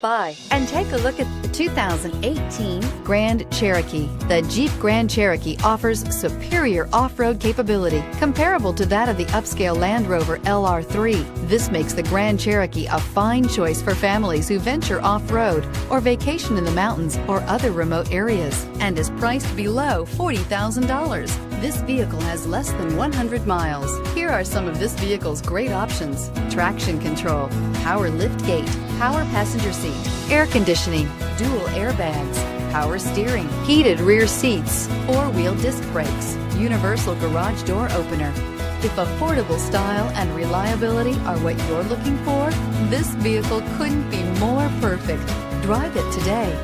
by and take a look at the 2018 Grand Cherokee. The Jeep Grand Cherokee offers superior off-road capability comparable to that of the upscale Land Rover LR3. This makes the Grand Cherokee a fine choice for families who venture off-road or vacation in the mountains or other remote areas, and is priced below $40,000. This vehicle has less than 100 miles. Here are some of this vehicle's great options: traction control, power lift gate, power passenger seat, air conditioning, dual airbags, power steering, heated rear seats, four-wheel disc brakes, universal garage door opener. If affordable style and reliability are what you're looking for, this vehicle couldn't be more perfect. Drive it today.